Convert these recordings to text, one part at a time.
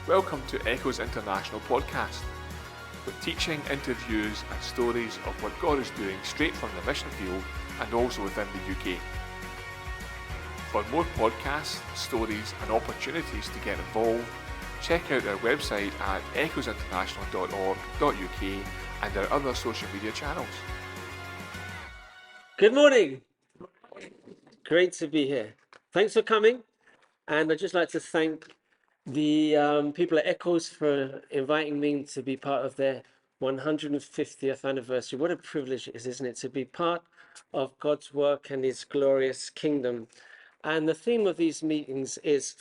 Welcome to Echoes International podcast, with teaching, interviews and stories of what God is doing straight from the mission field and also within the UK. For more podcasts, stories and opportunities to get involved, check out our website at echoesinternational.org.uk and our other social media channels. Good morning. Great to be here. Thanks for coming. And I'd just like to thank the people at Echoes for inviting me to be part of their 150th anniversary. What a privilege it is, isn't it, to be part of God's work and His glorious kingdom. And the theme of these meetings is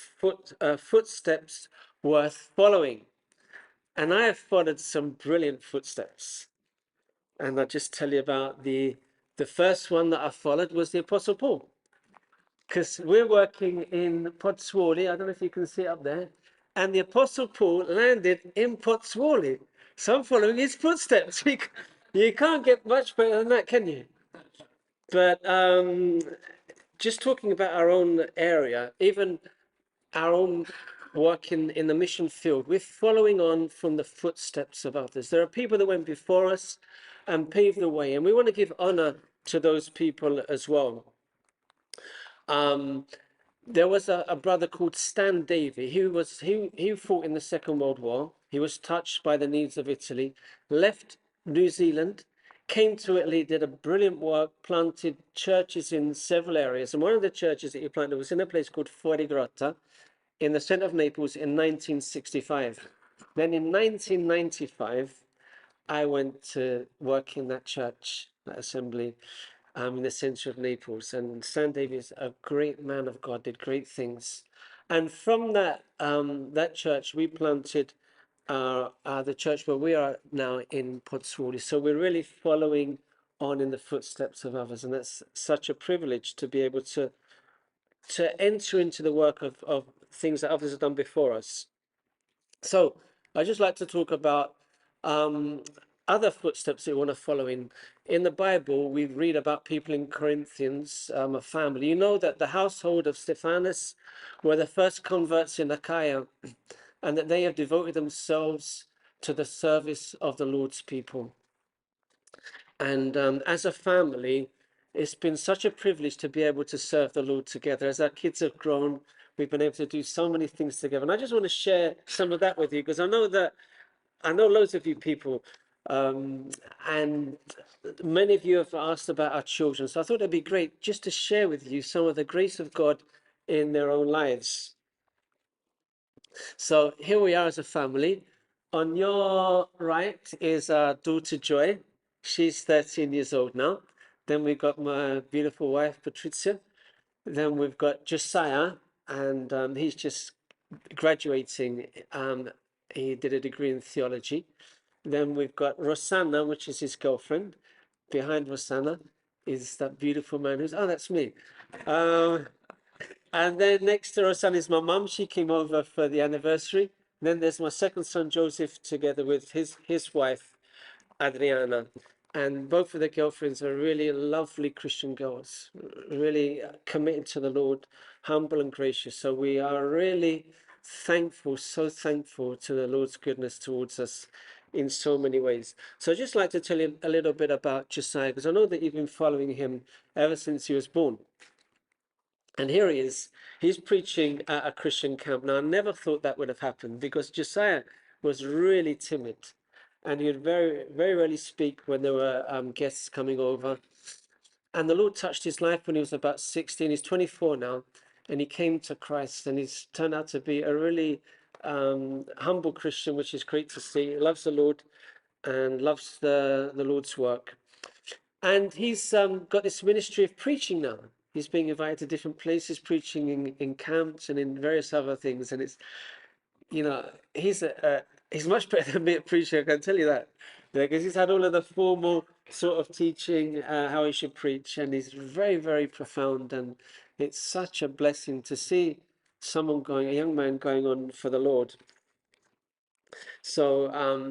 footsteps worth following. And I have followed some brilliant footsteps. And I'll just tell you about the first one that I followed was the Apostle Paul. Because we're working in Potswoli. I don't know if you can see it up there. And the Apostle Paul landed in Potswoli. So I'm following his footsteps. You can't get much better than that, can you? But just talking about our own area, even our own work in the mission field, we're following on from the footsteps of others. There are people that went before us and paved the way, and we want to give honor to those people as well. There was a brother called Stan Davy. He fought in the Second World War. He was touched by the needs of Italy, left New Zealand, came to Italy, did a brilliant work, planted churches in several areas. And one of the churches that he planted was in a place called Fuorigrotta in the center of Naples in 1965. Then in 1995, I went to work in that church, that assembly, in the center of Naples. And Stan Davy is a great man of God, did great things. And from that church, we planted the church where we are now in Potswoli. So we're really following on in the footsteps of others. And that's such a privilege to be able to enter into the work of things that others have done before us. So I'd just like to talk about other footsteps that we want to follow in. In the Bible, we read about people in Corinthians, a family. You know that the household of Stephanus were the first converts in Achaia, and that they have devoted themselves to the service of the Lord's people. And as a family, it's been such a privilege to be able to serve the Lord together. As our kids have grown, we've been able to do so many things together. And I just want to share some of that with you, because I know loads of you people, and many of you have asked about our children. So I thought it'd be great just to share with you some of the grace of God in their own lives. So here we are as a family. On your right is our daughter Joy. She's 13 years old now. Then we've got my beautiful wife, Patricia. Then we've got Josiah, and he's just graduating. He did a degree in theology. Then we've got Rosanna, which is his girlfriend. Behind Rosanna is that beautiful man who's, that's me. And then next to Rosanna is my mum. She came over for the anniversary. Then there's my second son, Joseph, together with his wife, Adriana. And both of their girlfriends are really lovely Christian girls, really committed to the Lord, humble and gracious. So we are really thankful, so thankful to the Lord's goodness towards us in so many ways. So I'd just like to tell you a little bit about Josiah, because I know that you've been following him ever since he was born. And here he is. He's preaching at a Christian camp. Now, I never thought that would have happened, because Josiah was really timid. And he would very, very rarely speak when there were guests coming over. And the Lord touched his life when he was about 16. He's 24 now. And he came to Christ. And he's turned out to be a really humble Christian, which is great to see. He loves the Lord and loves the Lord's work. And he's got this ministry of preaching now. He's being invited to different places, preaching in camps and in various other things. And it's, he's much better than me at preaching, I can tell you that. Because he's had all of the formal sort of teaching, how he should preach. And he's very, very profound. And it's such a blessing to see a young man going on for the Lord. So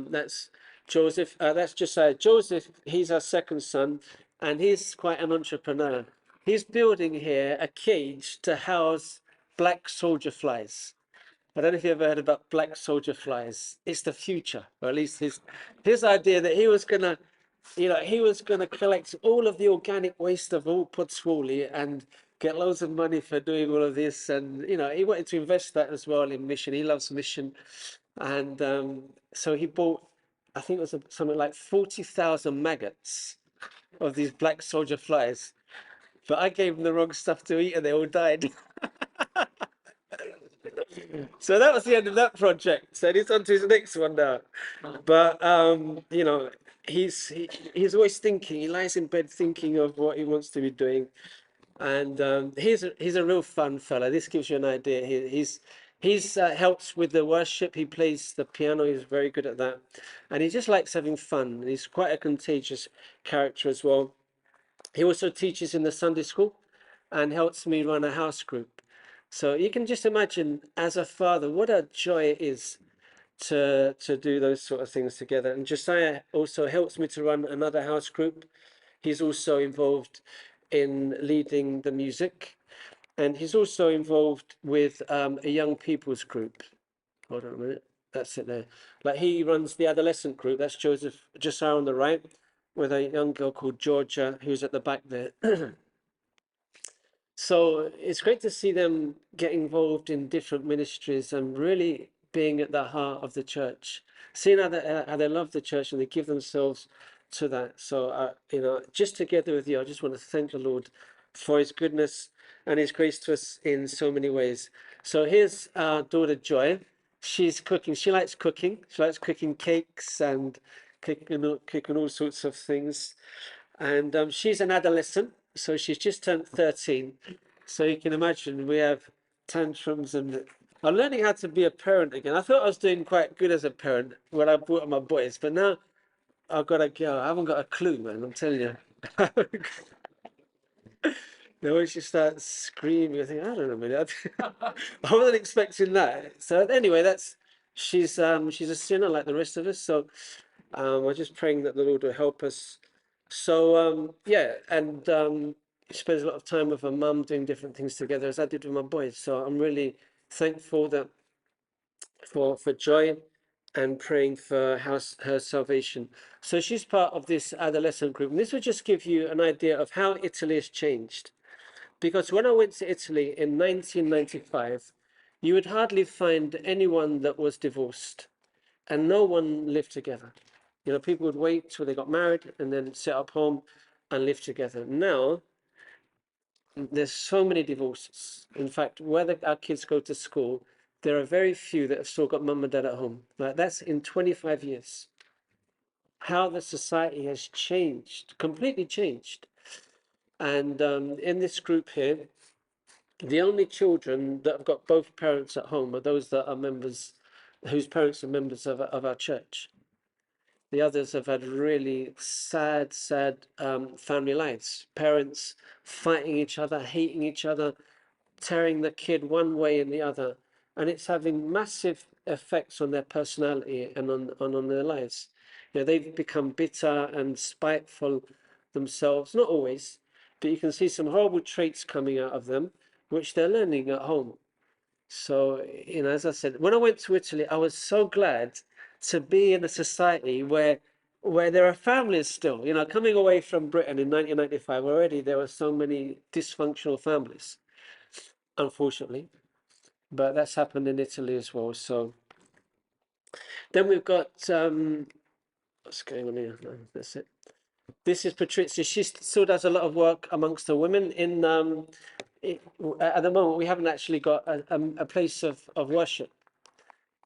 that's Joseph. That's Josiah. Joseph, he's our second son, and he's quite an entrepreneur. He's building here a cage to house black soldier flies. I don't know if you ever heard about black soldier flies. It's the future, or at least his idea that he was gonna, he was gonna collect all of the organic waste of all Putswally and get loads of money for doing all of this. And he wanted to invest that as well in mission. He loves mission, and so he bought, I think it was something like 40,000 maggots of these black soldier flies. But I gave them the wrong stuff to eat, and they all died. So that was the end of that project. So he's on to his next one now. But he's always thinking. He lies in bed thinking of what he wants to be doing, and he's a real fun fella. This gives you an idea. He's helps with the worship. He plays the piano. He's very good at that, and he just likes having fun. He's quite a contagious character as well. He also teaches in the Sunday school, and helps me run a house group. So you can just imagine, as a father, what a joy it is to do those sort of things together. And Josiah also helps me to run another house group. He's also involved in leading the music, and he's also involved with a young people's group. Hold on a minute. That's it there. Like, he runs the adolescent group. That's Josiah on the right, with a young girl called Georgia, who's at the back there. So it's great to see them get involved in different ministries and really being at the heart of the church, seeing how they love the church and they give themselves to that. So, just together with you, I just want to thank the Lord for his goodness and his grace to us in so many ways. So here's our daughter Joy. She's cooking. She likes cooking. She likes cooking cakes and cooking all sorts of things. And she's an adolescent, so she's just turned 13. So you can imagine we have tantrums, and I'm learning how to be a parent again. I thought I was doing quite good as a parent when I brought up my boys, but now I've got a girl. I haven't got a clue, man. I'm telling you. Now when she starts screaming, I think, I don't know, man. I wasn't expecting that. So anyway, she's a sinner like the rest of us. So we're just praying that the Lord will help us. So yeah, and she spends a lot of time with her mum doing different things together, as I did with my boys. So I'm really thankful that for Joy, and praying for her salvation. So she's part of this adolescent group, and this will just give you an idea of how Italy has changed. Because when I went to Italy in 1995, you would hardly find anyone that was divorced, and no one lived together. People would wait till they got married and then set up home and live together. Now, there's so many divorces. In fact, where our kids go to school, there are very few that have still got mum and dad at home. Like, that's in 25 years. How the society has changed, completely changed. And in this group here, the only children that have got both parents at home are those that are members, whose parents are members of our church. The others have had really sad family lives. Parents fighting each other, hating each other, tearing the kid one way and the other. And it's having massive effects on their personality and on their lives. They've become bitter and spiteful themselves, not always, but you can see some horrible traits coming out of them, which they're learning at home. So, as I said, when I went to Italy, I was so glad to be in a society where there are families still. Coming away from Britain in 1995, already there were so many dysfunctional families, unfortunately. But that's happened in Italy as well. So then we've got what's going on here? No, that's it. This is Patrizia. She still does a lot of work amongst the women in at the moment we haven't actually got a place of worship.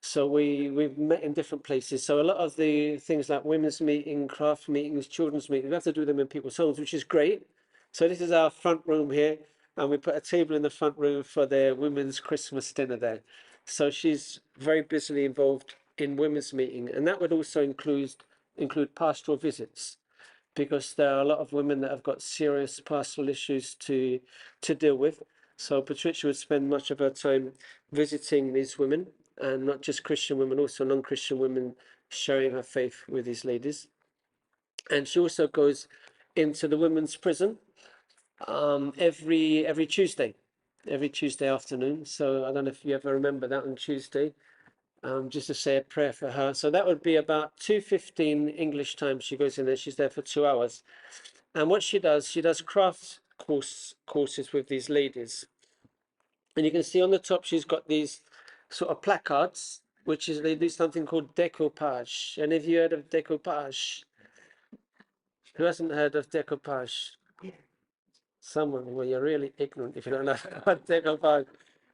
So we've met in different places. So a lot of the things like women's meeting, craft meetings, children's meetings, we have to do them in people's homes, which is great. So this is our front room here, and we put a table in the front room for their women's Christmas dinner there. So she's very busily involved in women's meeting, and that would also include pastoral visits, because there are a lot of women that have got serious pastoral issues to deal with. So Patricia would spend much of her time visiting these women, and not just Christian women, also non-Christian women, sharing her faith with these ladies. And she also goes into the women's prison every Tuesday. every Tuesday afternoon. So I don't know if you ever remember that on Tuesday, just to say a prayer for her. So that would be about 2:15 English time. She goes in there. She's there for 2 hours. And what she does craft courses with these ladies. And you can see on the top, she's got these sort of placards, which is they do something called decoupage. And if you heard of decoupage, who hasn't heard of decoupage? Someone, well, you're really ignorant if you don't know what decoupage.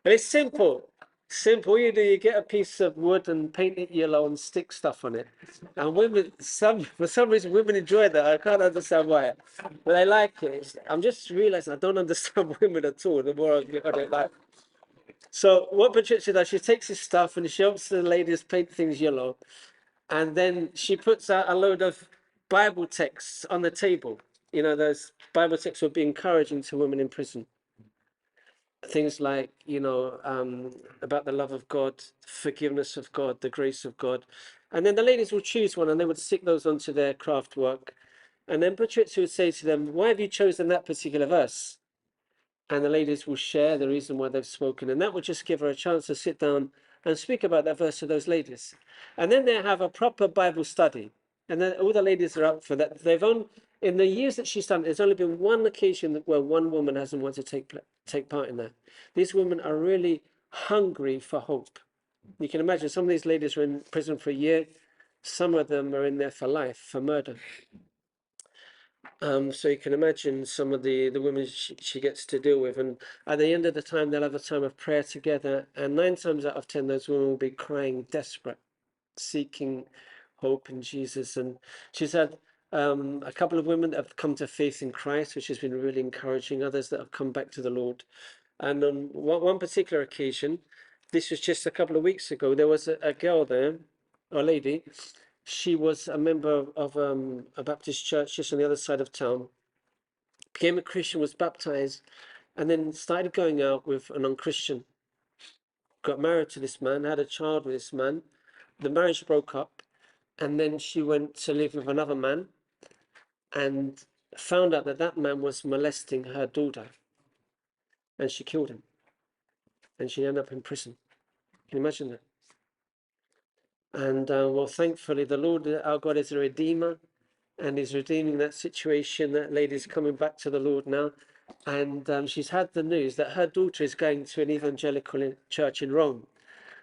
And it's simple. Simple. You do, you get a piece of wood and paint it yellow and stick stuff on it. And women, for some reason, women enjoy that. I can't understand why, but they like it. I'm just realizing I don't understand women at all. The more I look at it, like. So what Patricia does, she takes this stuff and she helps the ladies paint things yellow, and then she puts out a load of Bible texts on the table. You know, those Bible texts would be encouraging to women in prison. Things like, about the love of God, forgiveness of God, the grace of God. And then the ladies will choose one and they would stick those onto their craft work. And then Patricia would say to them, why have you chosen that particular verse? And the ladies will share the reason why they've spoken. And that would just give her a chance to sit down and speak about that verse to those ladies. And then they have a proper Bible study. And then all the ladies are up for that. In the years that she's done, there's only been one occasion where one woman hasn't wanted to take part in that. These women are really hungry for hope. You can imagine some of these ladies are in prison for a year. Some of them are in there for life, for murder. So you can imagine some of the women she gets to deal with. And at the end of the time, they'll have a time of prayer together. And 9 times out of 10, those women will be crying, desperate, seeking hope in Jesus. And she's had a couple of women that have come to faith in Christ, which has been really encouraging. Others that have come back to the Lord. And on one particular occasion, this was just a couple of weeks ago, there was a girl there, a lady. She was a member of a Baptist church just on the other side of town, became a Christian, was baptized, and then started going out with a non-Christian. Got married to this man, had a child with this man. The marriage broke up, and then she went to live with another man and found out that that man was molesting her daughter, and she killed him. And she ended up in prison. Can you imagine that? And well, thankfully, the Lord, our God, is a redeemer, and is redeeming that situation. That lady's coming back to the Lord now, and she's had the news that her daughter is going to an evangelical church in Rome.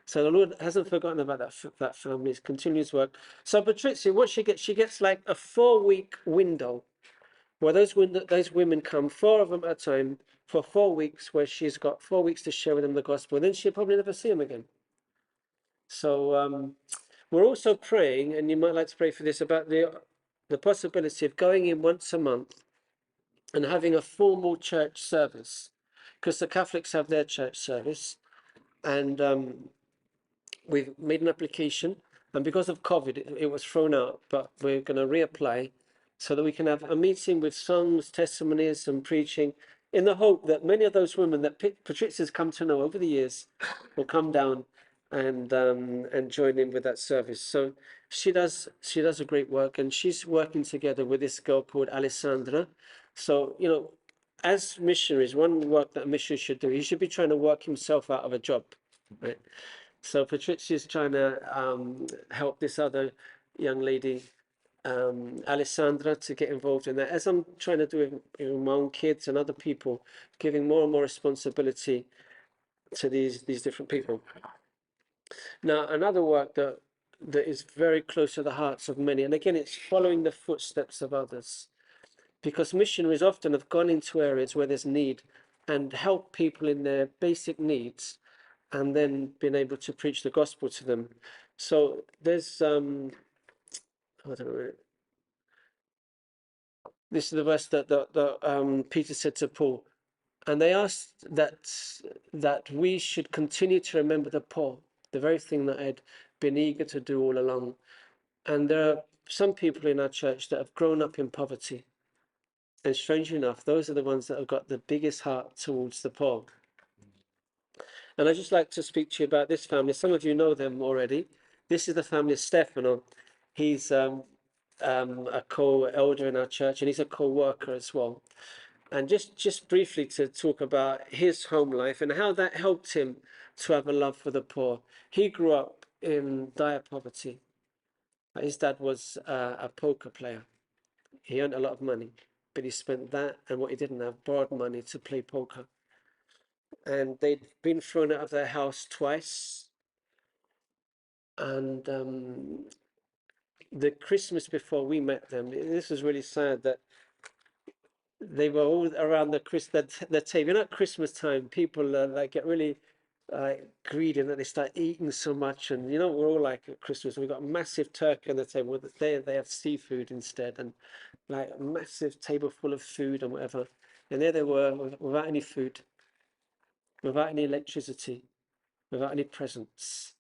So the Lord hasn't forgotten about that family. He continues work. So Patrizia, what she gets like a 4-week window where those women come, 4 of them at a time, for 4 weeks, where she's got 4 weeks to share with them the gospel. Then she'll probably never see them again. So we're also praying, and you might like to pray for this, about the possibility of going in once a month and having a formal church service, because the Catholics have their church service, and we've made an application, and because of COVID, it was thrown out, but we're going to reapply so that we can have a meeting with songs, testimonies, and preaching, in the hope that many of those women that Patricia's come to know over the years will come down and join in with that service. So she does a great work, and she's working together with this girl called Alessandra. So, as missionaries, one work that a missionary should do, he should be trying to work himself out of a job, right? So Patricia's trying to help this other young lady, Alessandra, to get involved in that, as I'm trying to do with my own kids and other people, giving more and more responsibility to these different people. Now, another work that is very close to the hearts of many, and again, it's following the footsteps of others, because missionaries often have gone into areas where there's need and help people in their basic needs, and then been able to preach the gospel to them. So there's I don't know. This is the verse that Peter said to Paul, and they asked that we should continue to remember the poor, the very thing that I'd been eager to do all along. And there are some people in our church that have grown up in poverty, and strangely enough, those are the ones that have got the biggest heart towards the poor. And I'd just like to speak to you about this family. Some of you know them already. This is the family of Stefano. He's a co-elder in our church, and he's a co-worker as well. And just briefly to talk about his home life and how that helped him to have a love for the poor. He grew up in dire poverty. His dad was a poker player. He earned a lot of money, but he spent that and what he didn't have, borrowed money to play poker. And they'd been thrown out of their house twice. And the Christmas before we met them, this was really sad that they were all around the table. You know, at Christmas time, people like get really greedy and that they start eating so much. And you know, we're all like at Christmas, we've got a massive turkey on the table. They have seafood instead, and like a massive table full of food and whatever. And there they were without any food, without any electricity, without any presents.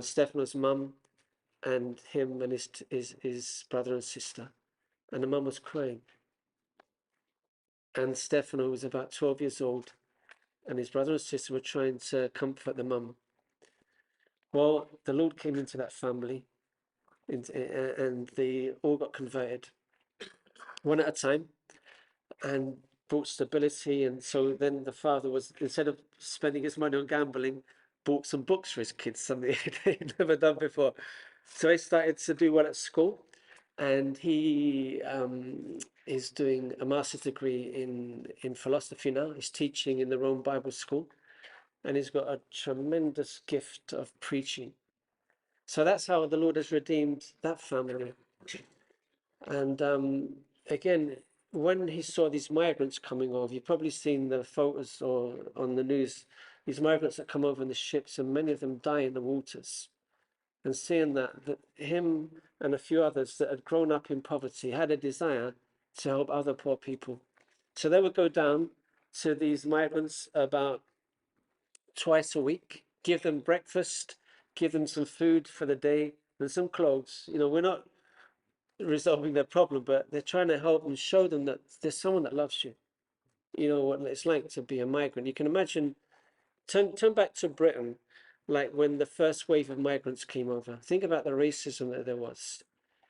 Stefano's mum and him and his brother and sister, and the mum was crying. And Stefano was about 12 years old, and his brother and sister were trying to comfort the mum. Well, the Lord came into that family, and they all got converted, one at a time, and brought stability. And so then the father was, instead of spending his money on gambling, bought some books for his kids, something they'd never done before. So he started to do well at school, and he is doing a master's degree in philosophy now. He's teaching in the Rome Bible School, and he's got a tremendous gift of preaching. So that's how the Lord has redeemed that family. And again, when he saw these migrants coming over, you've probably seen the photos or on the news, these migrants that come over in the ships, and many of them die in the waters. And seeing that him and a few others that had grown up in poverty had a desire to help other poor people. So they would go down to these migrants about twice a week, give them breakfast, give them some food for the day and some clothes. You know, we're not resolving their problem, but they're trying to help and show them that there's someone that loves you. You know what it's like to be a migrant. You can imagine, turn back to Britain, like when the first wave of migrants came over. Think about the racism that there was,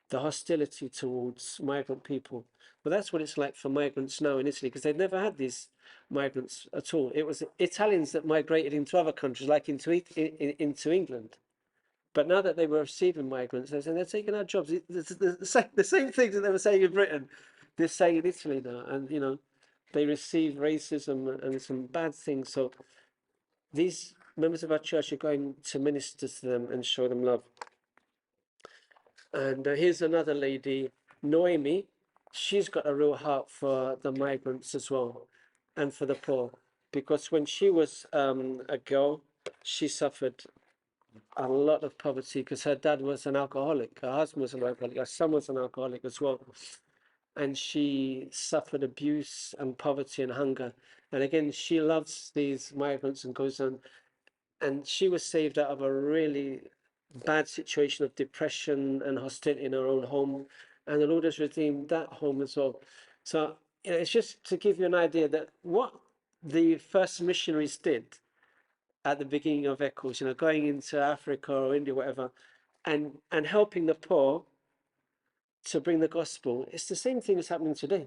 the hostility towards migrant people. Well, that's what it's like for migrants now in Italy, because they've never had these migrants at all. It was Italians that migrated into other countries, like into England. But now that they were receiving migrants, they're saying they're taking our jobs. The same things that they were saying in Britain, they're saying in Italy now. And, you know, they receive racism and some bad things. So these members of our church are going to minister to them and show them love. And here's another lady, Noemi. She's got a real heart for the migrants as well and for the poor. Because when she was a girl, she suffered a lot of poverty because her dad was an alcoholic, her husband was an alcoholic, her son was an alcoholic as well. And she suffered abuse and poverty and hunger. And again, she loves these migrants and goes on. And she was saved out of a really bad situation of depression and hostility in her own home. And the Lord has redeemed that home as well. So, you know, it's just to give you an idea that what the first missionaries did at the beginning of Echoes, you know, going into Africa or India, whatever, and helping the poor to bring the gospel. It's the same thing that's happening today.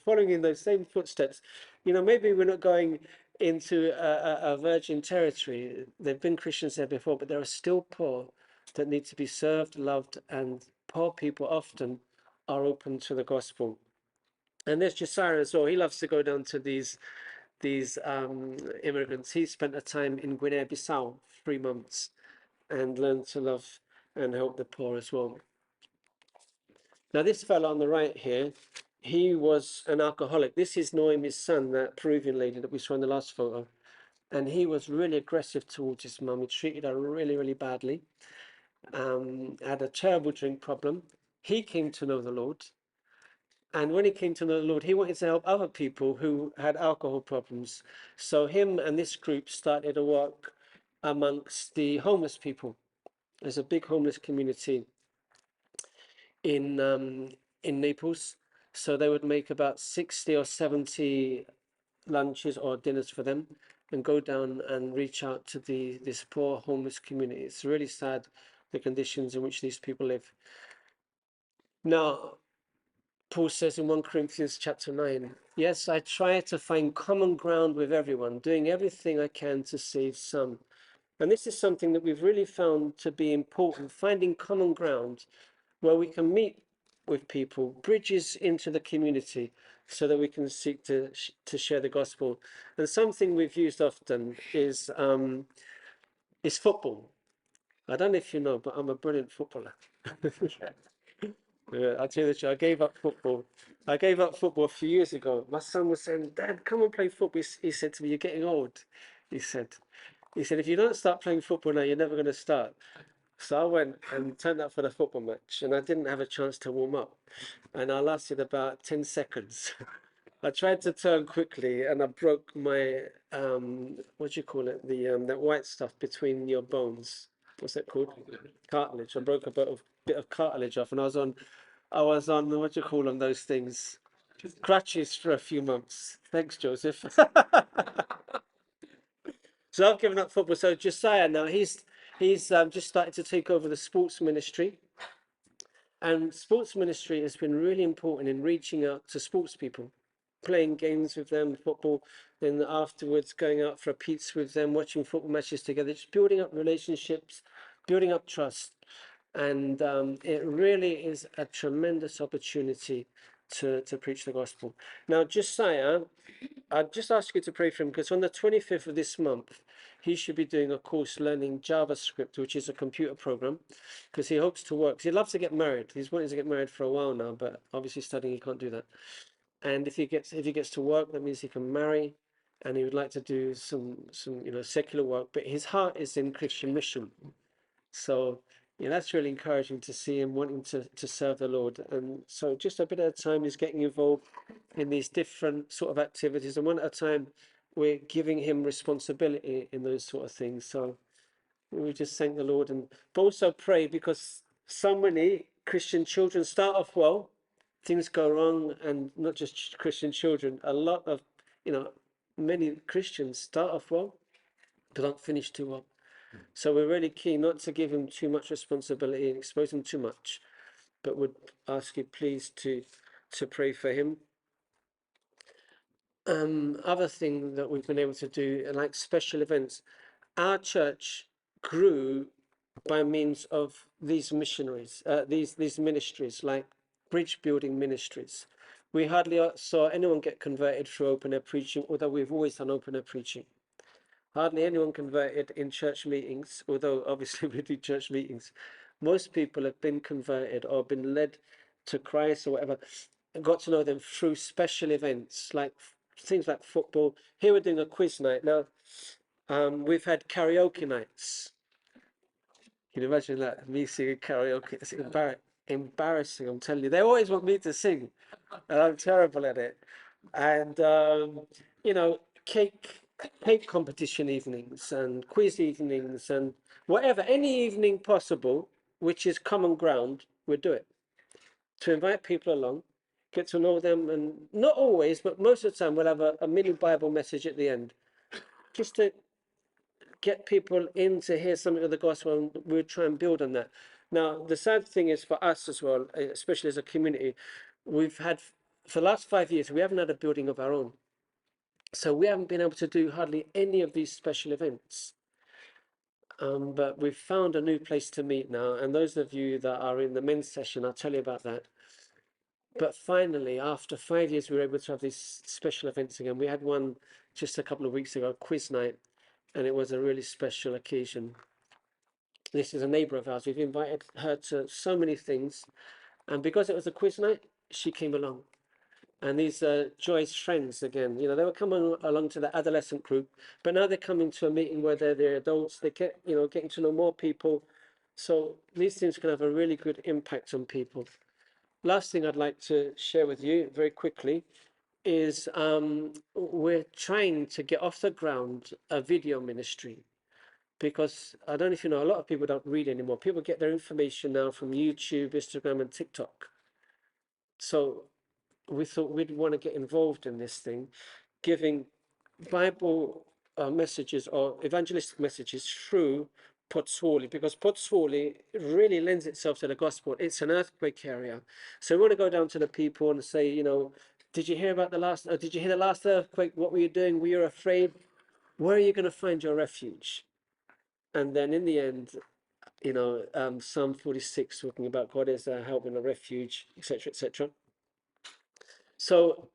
Following in those same footsteps. You know, maybe we're not going into a virgin territory. There've been Christians there before, but there are still poor that need to be served, loved, and poor people often are open to the gospel. And there's Josiah as well. He loves to go down to these immigrants. He spent a time in Guinea-Bissau, 3 months, and learned to love and help the poor as well. Now, this fellow on the right here, he was an alcoholic. This is Noemi's son, that Peruvian lady that we saw in the last photo. And he was really aggressive towards his mum. He treated her really, really badly. Had a terrible drink problem. He came to know the Lord. And when he came to know the Lord, he wanted to help other people who had alcohol problems. So him and this group started a work amongst the homeless people. There's a big homeless community in Naples. So they would make about 60 or 70 lunches or dinners for them and go down and reach out to this poor homeless community. It's really sad, the conditions in which these people live. Now, Paul says in 1 Corinthians chapter 9, yes, I try to find common ground with everyone, doing everything I can to save some. And this is something that we've really found to be important, finding common ground where we can meet with people, bridges into the community so that we can seek to share the gospel. And something we've used often is football. I don't know if you know, but I'm a brilliant footballer. Yeah, I'll tell you the truth. I gave up football. I gave up football a few years ago. My son was saying, "Dad, come and play football." He said to me, "You're getting old." He said, "If you don't start playing football now, you're never going to start." So I went and turned up for the football match, and I didn't have a chance to warm up. And I lasted about 10 seconds. I tried to turn quickly, and I broke my what do you call it? That white stuff between your bones. What's that called? Cartilage. I broke a bit of cartilage off, and I was on what do you call them? Those things, crutches for a few months. Thanks, Joseph. So I've given up football. So Josiah now he's just started to take over the sports ministry. And sports ministry has been really important in reaching out to sports people, playing games with them, football, then afterwards going out for a pizza with them, watching football matches together, just building up relationships, building up trust. And it really is a tremendous opportunity to preach the gospel. Now, Josiah, I'd just ask you to pray for him because on the 25th of this month, he should be doing a course learning JavaScript, which is a computer program, because he hopes to work. He loves to get married. He's wanting to get married for a while now, but obviously studying, he can't do that. And if he gets to work, that means he can marry, and he would like to do some secular work. But his heart is in Christian mission. So that's really encouraging to see him wanting to serve the Lord. And so just a bit at a time he's getting involved in these different sort of activities. And one at a time we're giving him responsibility in those sort of things. So we just thank the Lord and but also pray because so many Christian children start off well, things go wrong, and not just Christian children, a lot of, many Christians start off well, but don't finish too well. So we're really keen not to give him too much responsibility and expose him too much, but would ask you please to pray for him. Other thing that we've been able to do, like special events, our church grew by means of these missionaries, these ministries, like bridge building ministries. We hardly saw anyone get converted through open air preaching, although we've always done open air preaching. Hardly anyone converted in church meetings, although obviously we do church meetings. Most people have been converted or been led to Christ or whatever, and got to know them through special events like things like football. Here we're doing a quiz night. Now, we've had karaoke nights. Can you imagine that? Me singing karaoke? It's embarrassing, I'm telling you. They always want me to sing, and I'm terrible at it. And, you know, cake competition evenings and quiz evenings and whatever, any evening possible, which is common ground, we'll do it. To invite people along, get to know them, and not always, but most of the time, we'll have a mini Bible message at the end, just to get people in to hear something of the gospel, and we'll try and build on that. Now, the sad thing is for us as well, especially as a community, we've had, for the last 5 years, we haven't had a building of our own. So we haven't been able to do hardly any of these special events. But we've found a new place to meet now, and those of you that are in the men's session, I'll tell you about that. But finally, after 5 years, we were able to have these special events again. We had one just a couple of weeks ago, quiz night, and it was a really special occasion. This is a neighbour of ours. We've invited her to so many things, and because it was a quiz night, she came along. And these are Joy's friends again. They were coming along to the adolescent group, but now they're coming to a meeting where they're adults. They get, getting to know more people. So these things can have a really good impact on people. Last thing I'd like to share with you very quickly is we're trying to get off the ground a video ministry, because I don't know if you know, a lot of people don't read anymore. People get their information now from YouTube, Instagram, and TikTok. So we thought we'd want to get involved in this thing, giving Bible messages or evangelistic messages through Pozzuoli, because Pozzuoli really lends itself to the gospel. It's an earthquake area. So we want to go down to the people and say, you know, did you hear about the last, did you hear the last earthquake? What were you doing? Were you afraid? Where are you going to find your refuge? And then in the end, you know, Psalm 46 talking about God is a help and a refuge, etc., etc. So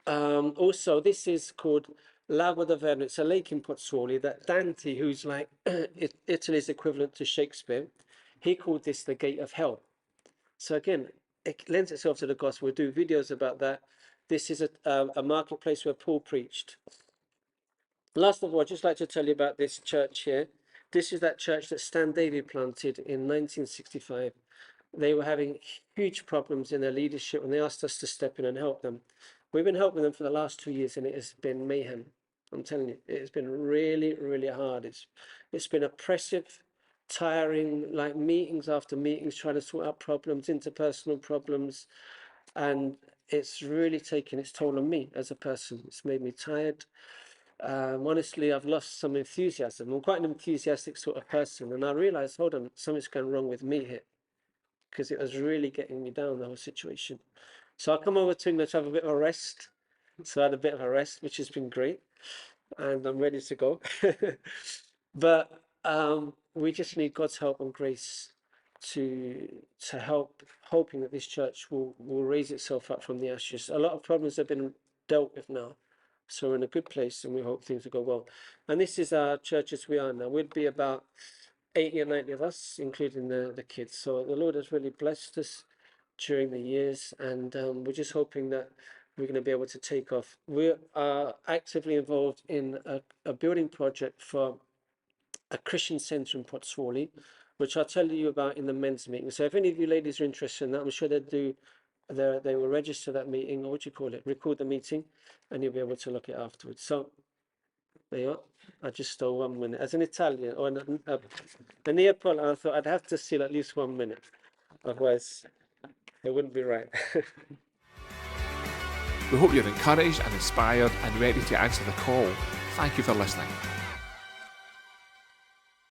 also, this is called Lago d'Averno. It's a lake in Pozzuoli that Dante, who's like Italy's equivalent to Shakespeare, he called this the gate of hell. So again, it lends itself to the gospel. We'll do videos about that. This is a marketplace where Paul preached. Last of all, I'd just like to tell you about this church here. This is that church that Stan Davey planted in 1965. They were having huge problems in their leadership and they asked us to step in and help them. We've been helping them for the last 2 years and it has been mayhem. I'm telling you, it has been really, really hard. It's been oppressive, tiring, like meetings after meetings, trying to sort out problems, interpersonal problems. And it's really taken its toll on me as a person. It's made me tired. Honestly, I've lost some enthusiasm. I'm quite an enthusiastic sort of person. And I realized, hold on, something's going wrong with me here, because it was really getting me down, the whole situation. So I come over to England to have a bit of a rest. So I had a bit of a rest, which has been great. And I'm ready to go. But we just need God's help and grace to help, hoping that this church will raise itself up from the ashes. A lot of problems have been dealt with now. So we're in a good place and we hope things will go well. And this is our church as we are now. We'd be about 80 or 90 of us, including the kids. So the Lord has really blessed us during the years, and we're just hoping that we're going to be able to take off. We are actively involved in a building project for a Christian centre in Pozzuoli, which I'll tell you about in the men's meeting. So if any of you ladies are interested in that, I'm sure they'll do. They will register that meeting, or what do you call it? Record the meeting, and you'll be able to look at it afterwards. So there you are. I just stole 1 minute. As an Italian or a Neapolitan, I thought I'd have to steal at least 1 minute. Otherwise, it wouldn't be right. We hope you're encouraged and inspired and ready to answer the call. Thank you for listening.